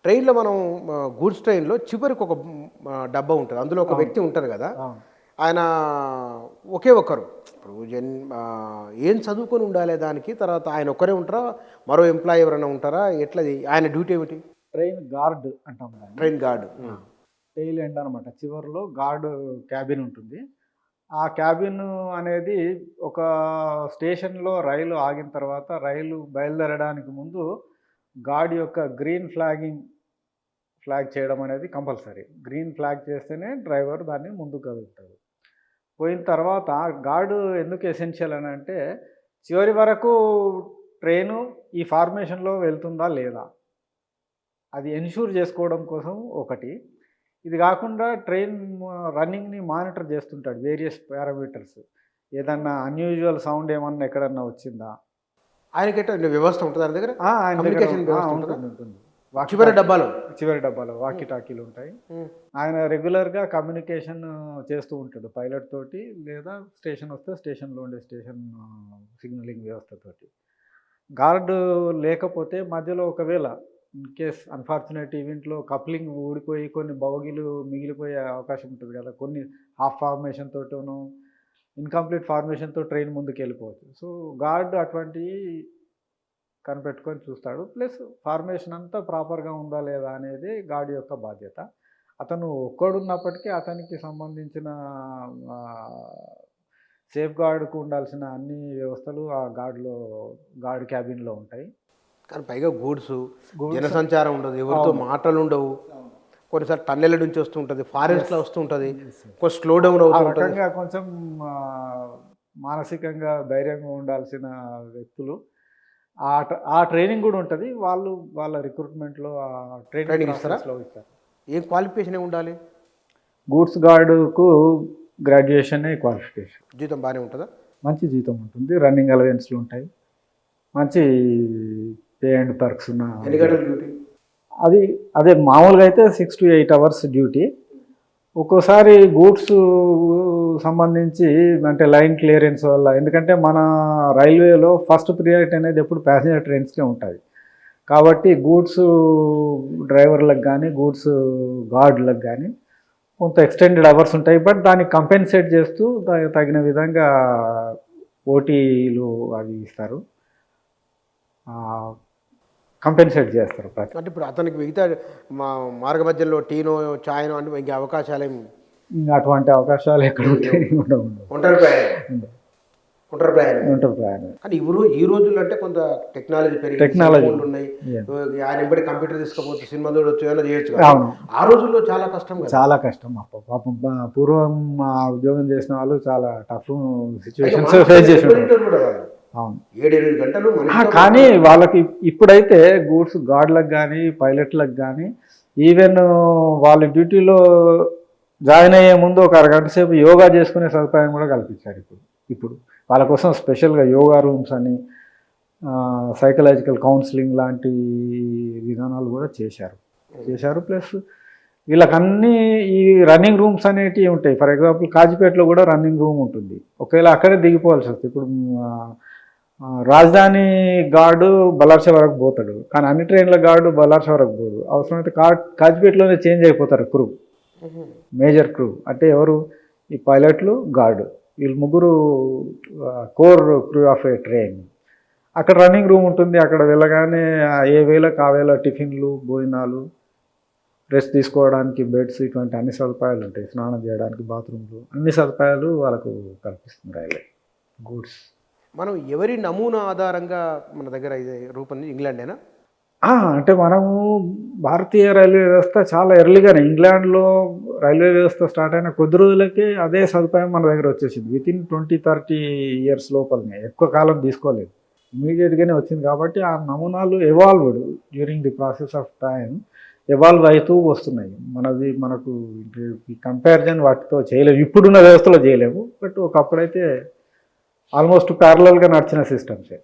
ట్రైన్‌లో మనం గూడ్స్ ట్రైన్‌లో చివరికి ఒక డబ్బా ఉంటది. అందులో ఒక అవును. వ్యక్తి ఉంటారు గదా! అవును. ఆయన ఒకే ఒక్కరు. ఇప్పుడు ఏం చదువుకొని ఉండాలే దానికి? తర్వాత ఆయన ఒక్కరే ఉంటారా? మరో ఎంప్లాయీ ఎవరైనా ఉంటారా? ఎట్లది? ఆయన డ్యూటీ ఏమిటి? ట్రైన్ గార్డ్ అంటాం దాన్ని. Train guard. ఆ! టెయిల్ ఎండ్ అనమాట. చివర్లో గార్డ్ క్యాబిన్ ఉంటుంది. ఆ క్యాబిన్ అనేది ఒక స్టేషన్‌లో రైలు ఆగిన తర్వాత రైలు బయలుదేరడానికి ముందు గార్డ్ యొక్క గ్రీన్ ఫ్లాగ్ చేయడం అనేది కంపల్సరీ. గ్రీన్ ఫ్లాగ్ చేస్తేనే డ్రైవర్ దాన్ని ముందుకు కదులుతాడు. పోయిన తర్వాత గార్డు ఎందుకు ఎసెన్షియల్ అనంటే, చివరి వరకు ట్రైను ఈ ఫార్మేషన్‌లో వెళ్తుందా లేదా? అది ఎన్‌ష్యూర్ చేసుకోవడం కోసం ఒకటి. ఇది గాకుండా ట్రైన్ రన్నింగ్‌ని మానిటర్ చేస్తుంటాడు వేరియస్ పారామీటర్స్. ఏదన్నా అన్‌యూజువల్ సౌండ్ ఏమన్నా ఎక్కడన్నా వచ్చిందా? ఆయనకెట్ట వ్యవస్థ ఉంటదా ఆయన దగ్గర? ఆయన దగ్గర కమ్యూనికేషన్ వ్యవస్థ ఉంటదా? ఉంటుంది. చివరి డబ్బాలో. చివరి డబ్బాలో వాకీ టాకీలు ఉంటాయి. హ్మ్. ఆయన రెగ్యులర్‌గా కమ్యూనికేషన్ చేస్తూ ఉంటాడు పైలట్ తోటి, లేదా స్టేషన్ వస్తే స్టేషన్‌లో ఉండే స్టేషన్ సిగ్నలింగ్ వ్యవస్థతోటి. గార్డు లేకపోతే మధ్యలో ఒకవేళ ఇన్‌కేస్ అన్‌ఫార్చునేట్ ఈవెంట్‌లో కప్లింగ్ ఊడిపోయి కొన్ని బోగీలు మిగిలిపోయే అవకాశం ఉంటది కదా! కొన్ని హాఫ్ ఫార్మేషన్ తోటనో, ఇన్‌కంప్లీట్ ఫార్మేషన్‌తో ట్రైన్ ముందుకెళ్ళిపోవచ్చు. సో, గార్డ్ అటువంటియి కనిపెట్టుకొని చూస్తాడు. ప్లస్ ఫార్మేషన్ అంతా ప్రాపర్‌గా ఉందా లేదా అనేది గార్డ్ యొక్క బాధ్యత. అతను ఒక్కడున్నప్పటికీ అతనికి సంబంధించిన సేఫ్‌గార్డ్‌కు ఉండాల్సిన అన్ని వ్యవస్థలు ఆ గార్డ్ క్యాబిన్‌లో ఉంటాయి. కానీ పైగా గూడ్సు, గూడ్స్ జనసంచారం ఉండదు. ఎవరితో అవును. మాటలుండవు. అవును. కొన్నిసార్లు టన్నెల్ల నుంచి వస్తూ ఉంటది. ఫారెస్ట్‌లో యెస్. వస్తూ ఉంటది. యెస్. యెస్. కొంచెం స్లో డౌన్ ఆ అవుతూ ఉంటది. రకంగా కొంచెం మానసికంగా ధైర్యంగా ఉండాల్సిన వ్యక్తులు. ఆ ట్రైనింగ్ గూడా ఉంటది. వాళ్ళు వాళ్ళ రిక్రూట్‌మెంట్‌లో ట్రైనింగ్ ట్రైనింగ్ ఇస్తారా? ప్రాసెస్‌లో ఇస్తారు. ఏం క్వాలిఫికేషన్ ఏముండాలి? గూడ్స్ గార్డుకు గ్రాడ్యుయేషనే క్వాలిఫికేషన్. జీతం బానే ఉంటదా? మంచి జీతం ఉంటుంది. రన్నింగ్ అలవెన్స్‌లు ఉంటాయి. మంచి పే అండ్ పర్క్స్ ఉన్న ఎన్ని గంటల డ్యూటీ? అది అదే మామూలుగా అయితే 6-8 అవర్స్ డ్యూటీ. ఒక్కోసారి గూడ్స్ సంబంధించి అంటే లైన్ క్లియరెన్స్ వల్ల, ఎందుకంటే మన రైల్వేలో ఫస్ట్ ప్రియారిటీ అనేది ఎప్పుడు ప్యాసింజర్ ట్రైన్స్‌కే ఉంటది. కాబట్టి గూడ్స్ డ్రైవర్‌లకు గానీ, గూడ్స్ గార్డ్‌లకు గానీ కొంత ఎక్స్‌టెండెడ్ అవర్స్ ఉంటాయి. బట్ దాన్ని కంపెన్సేట్ చేస్తూ తగిన విధంగా ఓటీలు అవి ఇస్తారు. కంపెన్సేట్ చేస్తారు అంటే ఇప్పుడు అతనికి మిగతా మా మార్గ మధ్యలో టీనో, చాయ్‌నో అంటే ఇంక అవకాశాలేమి ఇంక అటువంటి అవకాశాలు ఎక్కడ ఉంటాయి? ఉండవు. ఒంటరి ప్రయాణం. ఉండవు. ఒంటరి ప్రయాణం. ఒంటరి ప్రయాణం. కానీ ఈ రోజుల్లో అంటే కొంత టెక్నాలజీ పెరిగింది. టెక్నాలజీ. ఉన్నాయి. యాహ్! ఆయన ఎంబడి కంప్యూటర్ తీసుకపోతే సినిమా చూడొచ్చు, ఏమైనా చేయొచ్చు కదా! అవును. ఆ రోజుల్లో చాలా కష్టం కదా! చాలా కష్టం పాపం పూర్వం ఉద్యోగం చేసిన వాళ్ళు చాలా టఫ్ సిచ్యువేషన్స్ పైగా ఫేస్ చేసి ఉంటారు. మాట్లాడే కూడా వాళ్ళు. అవును. 7-8 గంటలు మనిషితో కానీ వాళ్ళకి ఇప్పుడైతే గూడ్స్ గార్డ్‌లకు గానీ, పైలట్‌లకు గానీ, ఈవెన్ వాళ్ళ డ్యూటీలో జాయిన్ అయ్యే ముందు ఒక అరగంట సేపు యోగా చేసుకునే సదుపాయం కూడా కల్పించారు ఇప్పుడు. వాళ్ళ కోసం స్పెషల్‌గా యోగా రూమ్స్ అని, సైకలాజికల్ కౌన్సిలింగ్ లాంటి విధానాలు కూడా చేశారు. ప్లస్ వీళ్ళకన్నీ ఈ రన్నింగ్ రూమ్స్ అనేటివి ఉంటాయి. ఫర్ ఎగ్జాంపుల్ కాజీపేటలో కూడా రన్నింగ్ రూమ్ ఉంటుంది. ఒకవేళ అక్కడే దిగిపోవాల్సి వస్తుంది. ఇప్పుడు రాజధాని గార్డు బల్లార్షా వరకు పోతాడు. కానీ అన్ని ట్రైన్ల గార్డు బల్లార్షా వరకు పోడు. అవసరమైతే కాజీపేటలోనే చేంజ్ అయిపోతారు క్రూ. మేజర్ క్రూ అంటే ఎవరు? ఈ పైలట్లు, గార్డు. వీళ్ళు ముగ్గురు core crew of A train. అక్కడ రన్నింగ్ రూమ్ ఉంటుంది. అక్కడ వెళ్ళగానే ఏ వేళకు ఆ వేళ టిఫిన్లు, భోజనాలు, రెస్ట్ తీసుకోవడానికి బెడ్స్, ఇటువంటి అన్ని సదుపాయాలు ఉంటాయి. స్నానం చేయడానికి బాత్రూమ్లు, అన్ని సదుపాయాలు వాళ్ళకు కల్పిస్తుంది రైల్వే గూడ్స్. మనం ఎవరి నమూనా ఆధారంగా మన దగ్గర ఇది రూపొంది ఇంగ్లాండేనా? అంటే మనము భారతీయ రైల్వే వ్యవస్థ చాలా ఎర్లీగానే ఇంగ్లాండ్‌లో రైల్వే వ్యవస్థ స్టార్ట్ అయిన కొద్ది రోజులకే అదే సదుపాయం మన దగ్గర వచ్చేసింది. వితిన్ 20-30 ఇయర్స్ లోపలనే, ఎక్కువ కాలం తీసుకోలేదు. ఇమ్మీడియట్‌గానే వచ్చింది కాబట్టి ఆ నమూనాలు evolved during the process of time evolve అవుతూ వస్తున్నాయి. మనకు కంపారిజన్ వాటితో చేయలేము. ఇప్పుడున్న వ్యవస్థలో చేయలేము. బట్ ఒకప్పుడైతే ఆల్మోస్ట్ ప్యారలల్‌గా నడిచిన సిస్టమ్సే.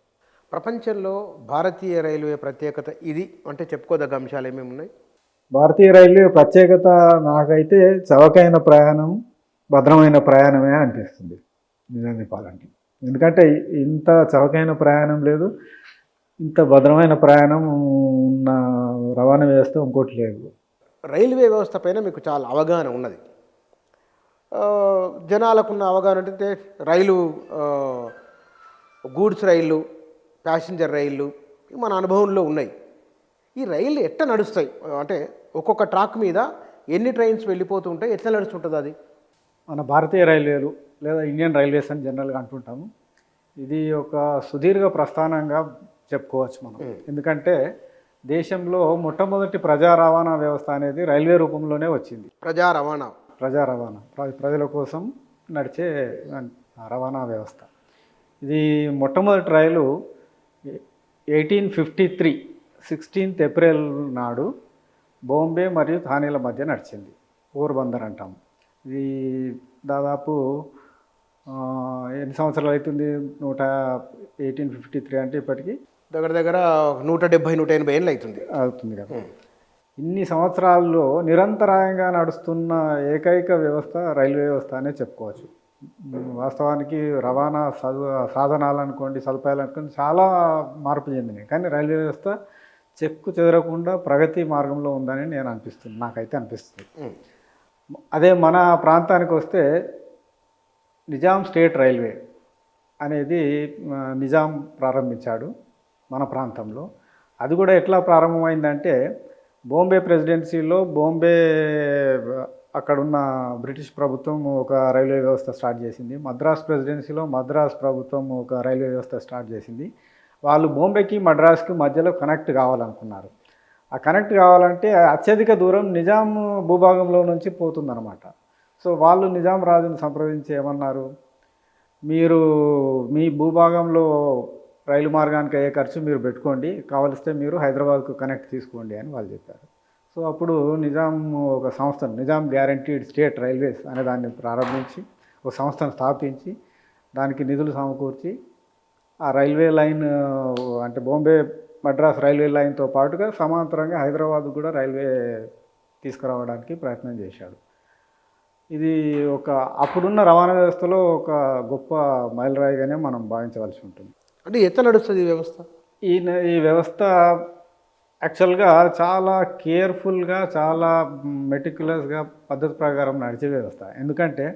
ప్రపంచంలో భారతీయ రైల్వే ప్రత్యేకత ఇది అంటే చెప్పుకోదగ్గ అంశాలు ఏమేమి ఉన్నాయి? భారతీయ రైల్వే ప్రత్యేకత నాకైతే చవకైన ప్రయాణం, భద్రమైన ప్రయాణమే అనిపిస్తుంది నిజం చెప్పాలంటే. ఎందుకంటే ఇంత చవకైన ప్రయాణం లేదు, ఇంత భద్రమైన ప్రయాణం ఉన్న రవాణా వ్యవస్థ ఇంకోటి లేదు. రైల్వే వ్యవస్థ పైన మీకు చాలా అవగాహన ఉన్నది. ఆ, జనాలకున్న అవగాహన అంటే రైలు, గూడ్స్ రైళ్ళు, ప్యాసింజర్ రైళ్ళు మన అనుభవంలో ఉన్నాయి. ఈ రైళ్ళు ఎట్లా నడుస్తాయి? అంటే ఒక్కొక్క ట్రాక్ మీద ఎన్ని ట్రైన్స్ వెళ్ళిపోతూ ఉంటాయి, ఎట్లా నడుస్తుంటుంది అది? మన భారతీయ రైల్వేలు లేదా ఇండియన్ రైల్వేస్ అని జనరల్గా అంటుంటాము. ఇది ఒక సుదీర్ఘ ప్రస్థానంగా చెప్పుకోవచ్చు మనం. ఎందుకంటే దేశంలో మొట్టమొదటి ప్రజా రవాణా వ్యవస్థ అనేది రైల్వే రూపంలోనే వచ్చింది. ప్రజా రవాణా. ప్రజా రవాణా ప్రజల కోసం నడిచే రవాణా వ్యవస్థ. ఇది మొట్టమొదటి రైలు 1853 16th ఏప్రిల్ నాడు బాంబే మరియు థానేల మధ్య నడిచింది. పోర్బందర్ అంటాం. ఇది దాదాపు ఎన్ని సంవత్సరాలు అవుతుంది? 1853 అంటే ఇప్పటికీ దగ్గర దగ్గర 170-180 ఏళ్ళు అవుతుంది కదా. ఇన్ని సంవత్సరాల్లో నిరంతరాయంగా నడుస్తున్న ఏకైక వ్యవస్థ రైల్వే వ్యవస్థ అనే చెప్పుకోవచ్చు. వాస్తవానికి రవాణా సాధనాలు అనుకోండి, సదుపాయాలు అనుకోండి చాలా మార్పు చెందినాయి. కానీ రైల్వే వ్యవస్థ చెక్కు చెదరకుండా ప్రగతి మార్గంలో ఉందని నాకైతే అనిపిస్తుంది. అదే మన ప్రాంతానికి వస్తే నిజాం స్టేట్ రైల్వే అనేది నిజాం ప్రారంభించాడు మన ప్రాంతంలో. అది కూడా ఎట్లా ప్రారంభమైందంటే బాంబే ప్రెసిడెన్సీలో అక్కడున్న బ్రిటిష్ ప్రభుత్వం ఒక రైల్వే వ్యవస్థ స్టార్ట్ చేసింది. మద్రాస్ ప్రెసిడెన్సీలో మద్రాస్ ప్రభుత్వం ఒక రైల్వే వ్యవస్థ స్టార్ట్ చేసింది. వాళ్ళు బాంబేకి మద్రాస్కి మధ్యలో కనెక్ట్ కావాలనుకున్నారు. ఆ కనెక్ట్ కావాలంటే అత్యధిక దూరం నిజాం భూభాగంలో నుంచి పోతుందన్నమాట. సో వాళ్ళు నిజాం రాజుని సంప్రదించి ఏమన్నారు, మీరు మీ భూభాగంలో రైలు మార్గానికి అయ్యే ఖర్చు మీరు పెట్టుకోండి, కావలిస్తే మీరు హైదరాబాద్కు కనెక్ట్ తీసుకోండి అని వాళ్ళు చెప్పారు. సో అప్పుడు నిజాం ఒక సంస్థను, నిజాం గ్యారంటీడ్ స్టేట్ రైల్వేస్ అనే దాన్ని ప్రారంభించి ఒక సంస్థను స్థాపించి దానికి నిధులు సమకూర్చి ఆ రైల్వే లైన్ అంటే బాంబే మద్రాస్ రైల్వే లైన్తో పాటుగా సమాంతరంగా హైదరాబాద్ కూడా రైల్వే తీసుకురావడానికి ప్రయత్నం చేశాడు. ఇది అప్పుడున్న రవాణా వ్యవస్థలో ఒక గొప్ప మైలురాయిగానే మనం భావించవలసి ఉంటుంది. అంటే ఎట్లా నడుస్తుంది ఈ వ్యవస్థ? ఈ వ్యవస్థ యాక్చువల్గా చాలా కేర్ఫుల్గా, చాలా మెటిక్యులస్గా పద్ధతి ప్రకారం నడిచే వ్యవస్థ. ఎందుకంటే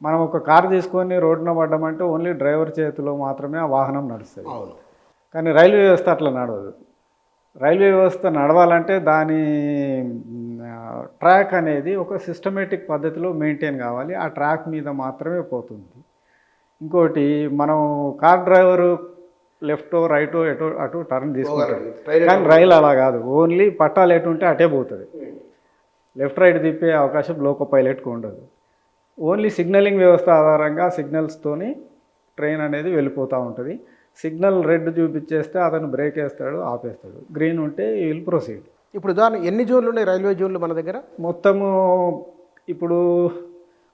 మనం ఒక కారు తీసుకొని రోడ్డున పడ్డామంటే ఓన్లీ డ్రైవర్ చేతిలో మాత్రమే ఆ వాహనం నడుస్తుంది. కానీ రైల్వే వ్యవస్థ అట్లా నడవదు. రైల్వే వ్యవస్థ నడవాలంటే దాని ట్రాక్ అనేది ఒక సిస్టమేటిక్ పద్ధతిలో మెయింటైన్ కావాలి. ఆ ట్రాక్ మీద మాత్రమే పోతుంది. ఇంకోటి, మనం కార్ డ్రైవరు లెఫ్టో రైటో అటు టర్న్ తీసుకుంటాడు. కానీ రైలు అలా కాదు. ఓన్లీ పట్టాలు ఎటు ఉంటే అటే పోతుంది. లెఫ్ట్ రైట్ తిప్పే అవకాశం లోకో పైలట్కి ఉండదు. ఓన్లీ సిగ్నలింగ్ వ్యవస్థ ఆధారంగా సిగ్నల్స్తోని ట్రైన్ అనేది వెళ్ళిపోతూ ఉంటుంది. సిగ్నల్ రెడ్ చూపించేస్తే అతను బ్రేక్ వేస్తాడు, ఆపేస్తాడు. గ్రీన్ ఉంటే ఈ విల్ ప్రొసీడ్. ఇప్పుడు ఉదాహరణ ఎన్ని జోన్లు ఉన్నాయి రైల్వే జోన్లు మన దగ్గర? మొత్తము ఇప్పుడు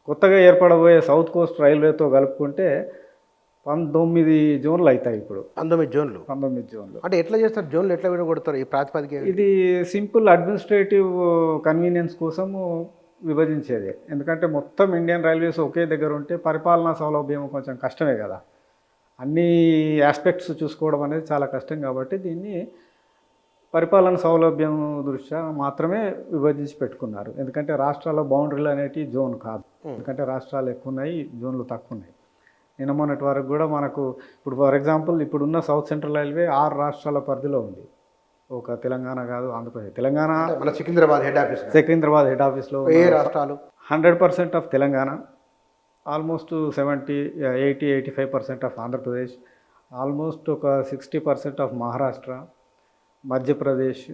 కొత్తగా ఏర్పడబోయే సౌత్ కోస్ట్ రైల్వేతో కలుపుకుంటే 19 జోన్లు అవుతాయి. ఇప్పుడు 19 జోన్లు. 19 జోన్లు అంటే ఎట్లా చేస్తారు? జోన్లు ఎట్లా విడగొడతారు? ఈ ప్రాతిపదిక ఇది సింపుల్ అడ్మినిస్ట్రేటివ్ కన్వీనియన్స్ కోసము విభజించేది. ఎందుకంటే మొత్తం ఇండియన్ రైల్వేస్ ఒకే దగ్గర ఉంటే పరిపాలనా సౌలభ్యం కొంచెం కష్టమే కదా. అన్ని ఆస్పెక్ట్స్ చూసుకోవడం అనేది చాలా కష్టం. కాబట్టి దీన్ని పరిపాలన సౌలభ్యం దృష్ట్యా మాత్రమే విభజించి పెట్టుకున్నారు. ఎందుకంటే రాష్ట్రాల బౌండరీలు అనేటివి జోన్ కాదు. ఎందుకంటే రాష్ట్రాలు ఎక్కువ ఉన్నాయి, జోన్లు తక్కువ ఉన్నాయి. నిన్న మొన్నటి వరకు కూడా మనకు ఇప్పుడు ఫర్ ఎగ్జాంపుల్ ఇప్పుడున్న సౌత్ సెంట్రల్ రైల్వే 6 రాష్ట్రాల పరిధిలో ఉంది. ఒక తెలంగాణ కాదు, ఆంధ్రప్రదేశ్. తెలంగాణ మన సికింద్రాబాద్ హెడ్ ఆఫీస్లో ఏ రాష్ట్రాలు? 100% of Telangana, almost 80-85% of Andhra Pradesh, almost ఒక 60% ఆఫ్ మహారాష్ట్ర, మధ్యప్రదేశ్,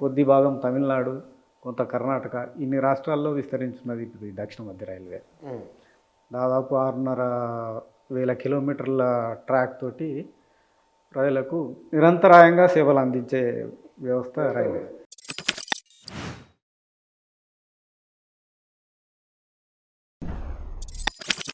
కొద్ది భాగం తమిళనాడు, కొంత కర్ణాటక. ఇన్ని రాష్ట్రాల్లో విస్తరించున్నది ఇప్పుడు ఈ దక్షిణ మధ్య రైల్వే. దాదాపు 6,500 కిలోమీటర్ల ట్రాక్ తోటి ప్రజలకు నిరంతరాయంగా సేవలు అందించే వ్యవస్థ రైల్వే.